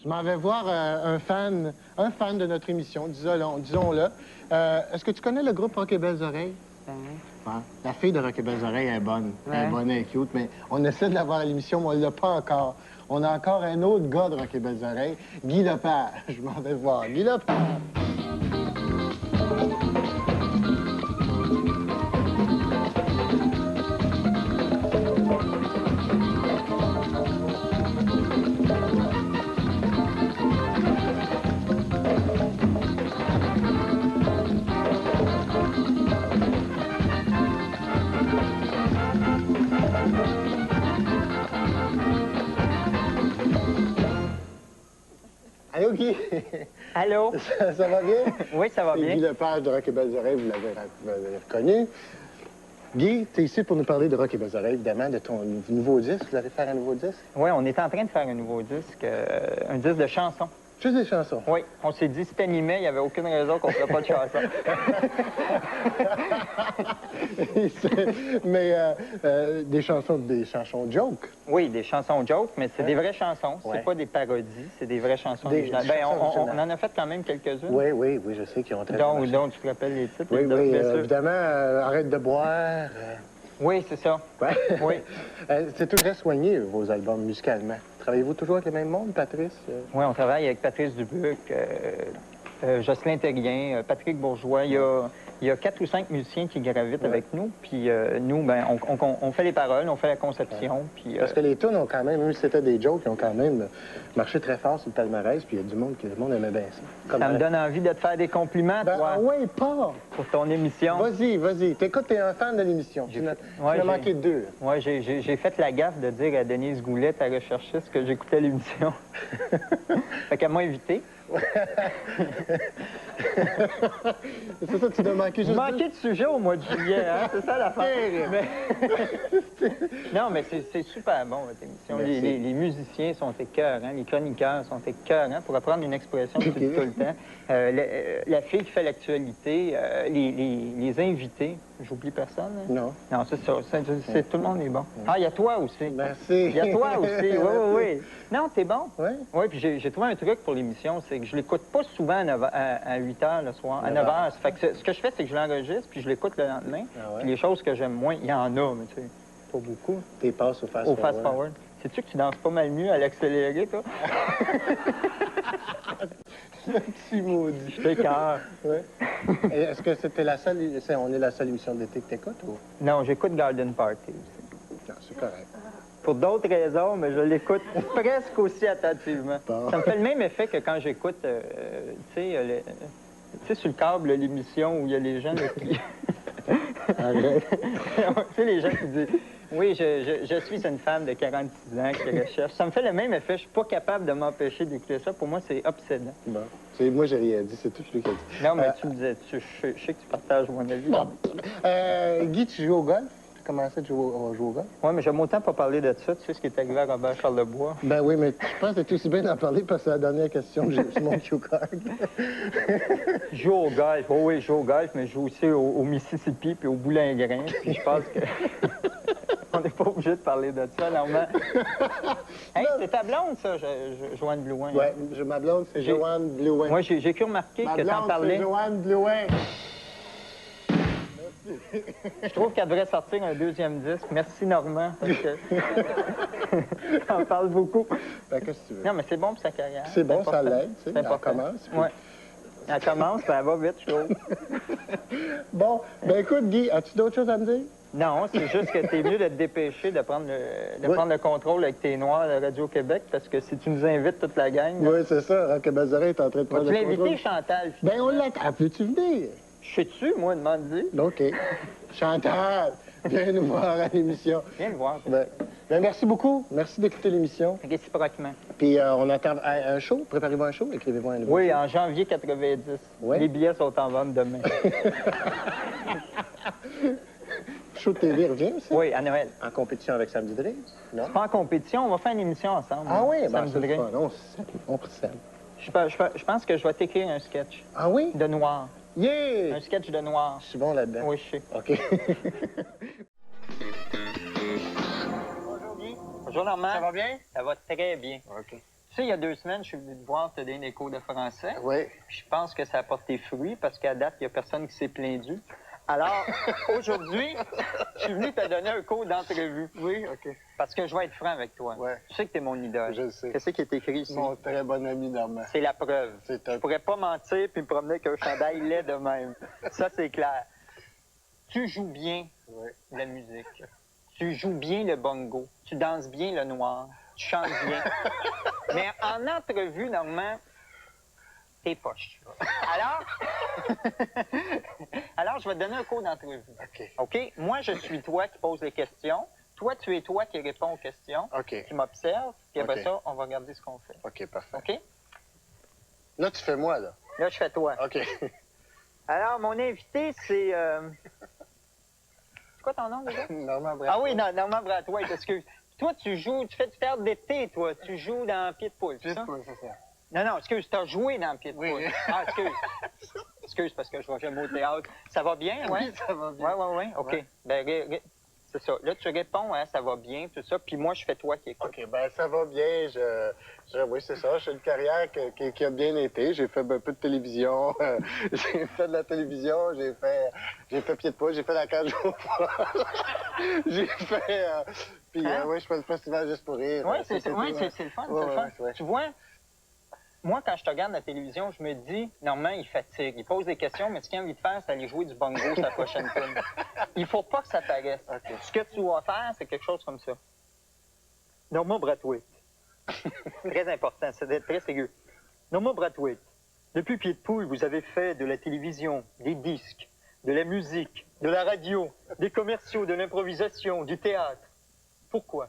Je m'en vais voir un fan de notre émission, disons-le. Est-ce que tu connais le groupe Rock et Belles Oreilles? Ouais. La fille de Rock et Belles Oreilles est bonne. Ouais. Elle est bonne, elle est cute, mais on essaie de l'avoir à l'émission, mais on ne l'a pas encore. On a encore un autre gars de Rock et Belles Oreilles, Guy Lepage. Je m'en vais voir. Guy Lepage! Allô, Guy? Allô? Ça va bien? Oui, ça va bien. Guy Lepage de Rock et Belles Oreilles, vous l'avez reconnu. Guy, tu es ici pour nous parler de Rock et Belles Oreilles, évidemment, de ton nouveau disque. Vous allez faire un nouveau disque? Oui, on est en train de faire un nouveau disque, un disque de chansons. Juste des chansons? Oui, on s'est dit, c'était animé, il n'y avait aucune raison qu'on ne ferait pas de chansons. Mais des chansons joke? Oui, des chansons joke, mais c'est des vraies chansons. Ouais. C'est pas des parodies, c'est des vraies chansons Des originales. chansons On en a fait quand même quelques-unes. Oui, je sais qu'ils ont très bien marché. Donc, tu te rappelles les titres? Oui, évidemment, Arrête de boire. Oui, c'est ça. Ouais. Oui. C'est tout très soigné, vos albums, musicalement. Travaillez-vous toujours avec le même monde, Patrice? Oui, on travaille avec Patrice Dubuc, Jocelyn Terrien, Patrick Bourgeois. Il y a 4 ou 5 musiciens qui gravitent avec nous. Puis nous, ben, on fait les paroles, on fait la conception. Puis, Parce que les tunes ont quand même, si c'était des jokes, ils ont quand même marché très fort sur le palmarès. Puis il y a du monde le monde aimait bien ça. Ça me donne envie de te faire des compliments, toi. Oui, pas! Pour ton émission. Vas-y. T'écoutes, t'es un fan de l'émission. Tu m'as manqué de deux. Oui, j'ai fait la gaffe de dire à Denise Goulet, ta recherchiste, que j'écoutais l'émission. Fait qu'elle m'a invité. C'est ça, tu m'as manqué juste manqué de sujet au mois de juillet, hein? C'est ça l'affaire. Non, mais c'est super bon, votre émission. Les musiciens sont écœurants, les chroniqueurs sont écœurants, pour reprendre une expression que tu dis tout le temps. La fille qui fait l'actualité, les invités, j'oublie personne. Hein? Non. Non, c'est ça. Tout le monde est bon. Ah, il y a toi aussi. Merci. Il y a toi aussi, oui. Non, t'es bon. Oui. Oui, puis j'ai trouvé un truc pour l'émission, c'est que je l'écoute pas souvent à 8 h le soir, à 9 h. Fait que ce que je fais, c'est que je l'enregistre, puis je l'écoute le lendemain. Ah ouais. Puis les choses que j'aime moins, il y en a, mais tu sais, pas beaucoup. T'es passes au fast-forward. Au fast-forward. Sais-tu que tu danses pas mal mieux à l'accéléré, toi? Le petit maudit. Je t'écœure. Oui. Est-ce que c'était la seule... On est la seule émission d'été que t'écoutes, ou? Non, j'écoute Garden Party aussi. Non, c'est correct. Pour d'autres raisons, mais je l'écoute presque aussi attentivement. Bon. Ça me fait le même effet que quand j'écoute, tu sais, sur le câble, l'émission où il y a les gens qui... Arrête. Tu sais, les gens qui disent... Oui, je suis une femme de 46 ans qui recherche. Ça me fait le même effet. Je suis pas capable de m'empêcher d'écouter ça. Pour moi, c'est obsédant. Bon. Moi, j'ai rien dit. C'est tout lui qui a dit. Non, mais tu me disais... Je sais que tu partages mon avis. Bon. Guy, tu joues au golf? Tu as commencé à jouer au golf? Oui, mais j'aime autant pas parler de ça. Tu sais ce qui est arrivé à Robert Charlebois? Ben oui, mais je pense que c'est aussi bien d'en parler parce que c'est la dernière question que j'ai sur mon cue card. Je joue au golf. Oh, oui, je joue au golf, mais je joue aussi au Mississippi puis au Boulingrin. Puis je pense que... On n'est pas obligé de parler de ça, normalement. Hey, c'est ta blonde, ça, Joanne Blouin. Oui, ma blonde, c'est Joanne Blouin. Moi, j'ai pu remarquer que t'en parlais. C'est Joanne Blouin. Je trouve qu'elle devrait sortir un deuxième disque. Merci, Normand. On parle beaucoup. Ben, qu'est-ce que tu veux? Non, mais c'est bon pour sa carrière. C'est bon, ça l'aide, tu sais. Elle commence. Oui. Elle commence, puis elle va vite, je trouve. Bon, ben écoute, Guy, as-tu d'autres choses à me dire? Non, c'est juste que t'es mieux de te dépêcher de prendre le contrôle avec tes noirs de Radio-Québec, parce que si tu nous invites toute la gang... Oui, c'est ça. Rock et Belles Oreilles est en train de prendre le contrôle. Tu l'as invité, Chantal? Ben, on l'a... Ah, peux-tu venir? Je sais-tu, moi, demande-lui. OK. Chantal, viens nous voir à l'émission. Viens le voir. Ben, merci beaucoup. Merci d'écouter l'émission. Réciproquement. Puis on attend un show. Préparez-vous un show. Écrivez-vous un nouveau show. Oui, en janvier 90. Oui. Les billets sont en vente demain. Show de TV revient aussi? Oui, à Noël. En compétition avec Samedi Drille? Non? C'est pas en compétition, on va faire une émission ensemble. Ah oui? Samedi Drille. On s'aime. Je pense que je vais t'écrire un sketch. Ah oui? De noir. Yeah! Un sketch de noir. Je suis bon là-dedans. Oui, je sais. OK. Bonjour, Guy. Bonjour, Normand. Ça va bien? Ça va très bien. OK. Tu sais, il y a 2 semaines, je suis venu te voir te donner des cours de français. Oui. Puis je pense que ça a porté fruit parce qu'à date, il n'y a personne qui s'est plaindu. Alors, aujourd'hui, je suis venu te donner un cours d'entrevue. Oui, OK. Parce que je vais être franc avec toi. Ouais. Tu sais que tu es mon idole. Je le sais. Qu'est-ce qui est écrit ici? Mon très bon ami Normand. C'est la preuve. C'est Je un... pourrais pas mentir puis me promener avec un chandail laid de même. Ça, c'est clair. Tu joues bien la musique. Tu joues bien le bongo. Tu danses bien le noir. Tu chantes bien. Mais en entrevue, normalement, t'es poche. Alors, je vais te donner un cours d'entrevue. OK. OK? Moi, je suis toi qui pose les questions. Toi, tu es toi qui réponds aux questions. OK. Tu m'observes. Puis après OK. ça, on va regarder ce qu'on fait. OK, parfait. OK? Là, tu fais moi, là. Là, je fais toi. OK. Alors, mon invité, c'est... C'est quoi ton nom, déjà? Normand Brathwaite. Ah oui, non, Normand Brathwaite, excuse. Toi, tu fais du théâtre d'été, toi. Tu joues dans Pied de Poule, c'est ça? C'est ça. Non, non, excuse, tu as joué dans Pied de Poule. Oui. Ah, excuse. Excuse, parce que je vais jamais au théâtre. Ça va bien, ouais? Oui, ça va bien. Oui, OK. Ouais. Ben, c'est ça. Là, tu réponds, hein, ça va bien, tout ça. Puis moi, je fais toi qui écoute. OK, ben ça va bien. Oui, c'est ça. J'ai une carrière qui a bien été. J'ai fait un peu de télévision. J'ai fait de la télévision. J'ai fait Pied de Poule. J'ai fait la cage au froid. J'ai fait... Puis, Hein? oui, je fais le festival juste pour rire. Oui, c'est le fun, Ouais, c'est le fun. ouais. Tu vois, moi, quand je te regarde la télévision, je me dis, normalement, il fatigue. Il pose des questions, mais ce qu'il a envie de faire, c'est aller jouer du bongo sur la prochaine film. Il faut pas que ça paraisse. OK. Ce que tu dois faire, c'est quelque chose comme ça. Normand Brathwaite. Très important, c'est d'être très sérieux. Normand Brathwaite, depuis Pied de Poule, vous avez fait de la télévision, des disques, de la musique, de la radio, des commerciaux, de l'improvisation, du théâtre. Pourquoi?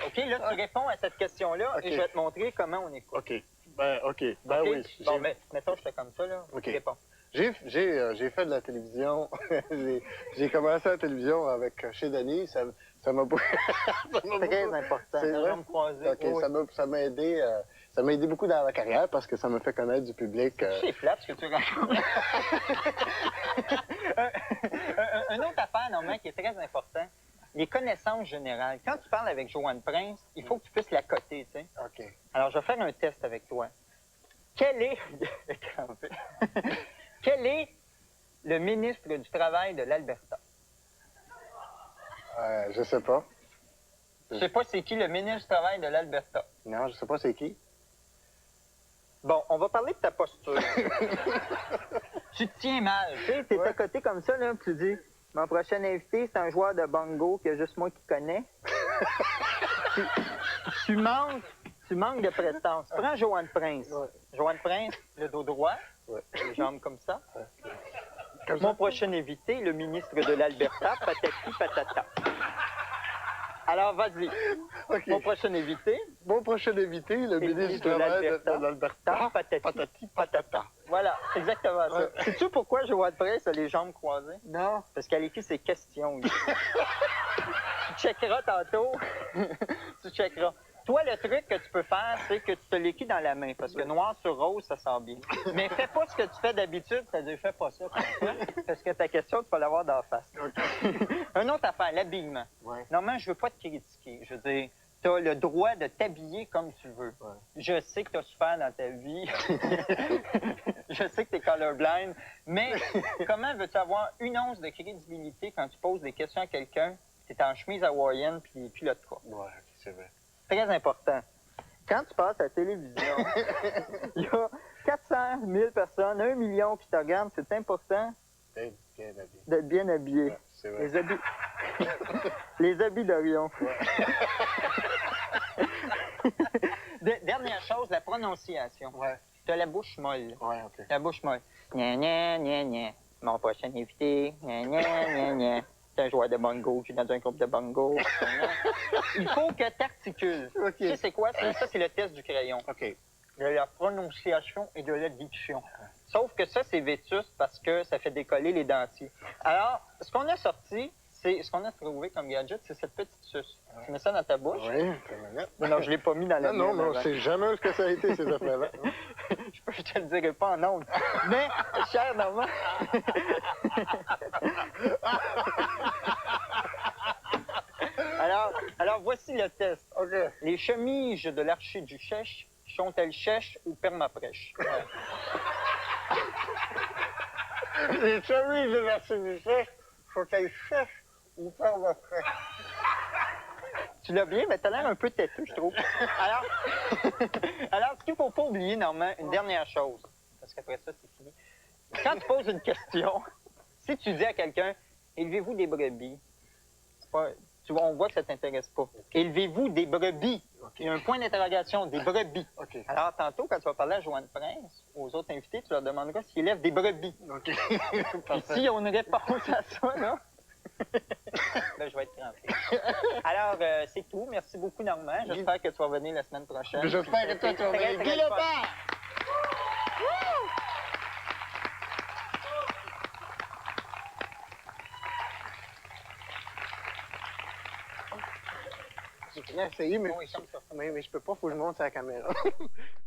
OK, là, tu réponds à cette question-là et je vais te montrer comment on écoute. OK. Ben OK? oui. Bon, mais mettons, je fais comme ça, là. OK. Tu réponds. J'ai fait de la télévision. J'ai commencé la télévision avec chez Denis. Ça m'a beaucoup... Très important. C'est vrai? Me croiser. OK, Oui. ça m'a aidé. Ça m'a aidé beaucoup dans ma carrière parce que ça m'a fait connaître du public. C'est plate ce que tu racontes. Une autre affaire, normalement, qui est très important, les connaissances générales. Quand tu parles avec Joanne Prince, il faut que tu puisses la coter, tu sais. OK. Alors, je vais faire un test avec toi. Quel est... Quel est le ministre du Travail de l'Alberta? Je sais pas. Je sais pas c'est qui le ministre du Travail de l'Alberta. Non, je sais pas c'est qui. Bon, on va parler de ta posture. Tu te tiens mal. Tu sais, t'es à côté comme ça, là, puis tu dis, mon prochain invité, c'est un joueur de bongo qu'il y a juste moi qui connais. tu manques de prestance. Prends Joanne Prince. Ouais. Joanne Prince, le dos droit, Ouais. les jambes comme ça. Comme Mon ça? prochain invité, le ministre de l'Alberta, patati patata. Alors, vas-y. OK. Mon prochain invité, Mon prochain invité, le ministre du Travail de l'Alberta. patati patata. Voilà, c'est exactement ça. Ouais. Sais-tu pourquoi Joanne Prince a les jambes croisées? Non. Parce qu'elle écrit ses questions. Tu checkeras tantôt. Tu checkeras. Toi, le truc que tu peux faire, c'est que tu te l'écris dans la main, parce que noir sur rose, ça sent bien. Mais fais pas ce que tu fais d'habitude, c'est-à-dire fais pas ça, parce que ta question, tu vas l'avoir d'en face. Une autre affaire, l'habillement. Ouais. Normalement, je veux pas te critiquer. Je veux dire, tu as le droit de t'habiller comme tu veux. Ouais. Je sais que tu as souffert dans ta vie. Je sais que tu es colorblind. Mais comment veux-tu avoir une once de crédibilité quand tu poses des questions à quelqu'un, tu es en chemise hawaïenne puis les culottes courtes? Ouais, c'est vrai. Très important. Quand tu passes à la télévision, il y a 400 000 personnes, 1 million qui te regardent. C'est important T'es bien habillé. d'être bien habillé. Ouais, c'est vrai. Les habits... Les habits d'Orion. Dernière chose, la prononciation. Ouais. Tu as la bouche molle. Ouais, OK. La bouche molle. Gna, gna, gna, gna. Mon prochain invité. Gna, gna, gna, gna. C'est un joueur de bongo. Je suis dans un groupe de bongo. Il faut que tu articules. OK. Tu sais, c'est quoi? Ça, c'est le test du crayon. OK. De la prononciation et de la diction. Sauf que ça, c'est vétuste parce que ça fait décoller les dentiers. Alors, ce qu'on a sorti, c'est ce qu'on a trouvé comme gadget, c'est cette petite suce. Tu mets ça dans ta bouche. Oui, c'est minute. Non, je ne l'ai pas mis dans la Non, mienne non, avant. c'est jamais ce que ça a été, ces affaires-là. Je te le dirai pas en ondes. Mais, cher Normand... alors voici le test. OK. Les chemises de l'archiduchesse sont-elles chèches ou permaprèches? Les chemises de l'archiduchesse sont-elles sèches ou permaprèches? Tu l'as bien, mais t'as l'air un peu têteux, je trouve. Alors, ce qu'il ne faut pas oublier, Normand, une dernière chose, parce qu'après ça, c'est fini. Quand tu poses une question, si tu dis à quelqu'un, « Élevez-vous des brebis? » on voit que ça ne t'intéresse pas. Élevez-vous des brebis. Okay. Il y a un point d'interrogation, des brebis. Okay. Alors, tantôt, quand tu vas parler à Joanne Prince, aux autres invités, tu leur demanderas s'ils élèvent des brebis. OK. Puis s'il y a une réponse à ça, là, ben, je vais être crampé. Alors, c'est tout. Merci beaucoup, Normand. J'espère que tu vas venir la semaine prochaine. J'espère que toi, tu vas venir. Guy Lepage! J'ai essayé, mais, oui, comme ça. Mais je peux pas, faut que je monte sur la caméra.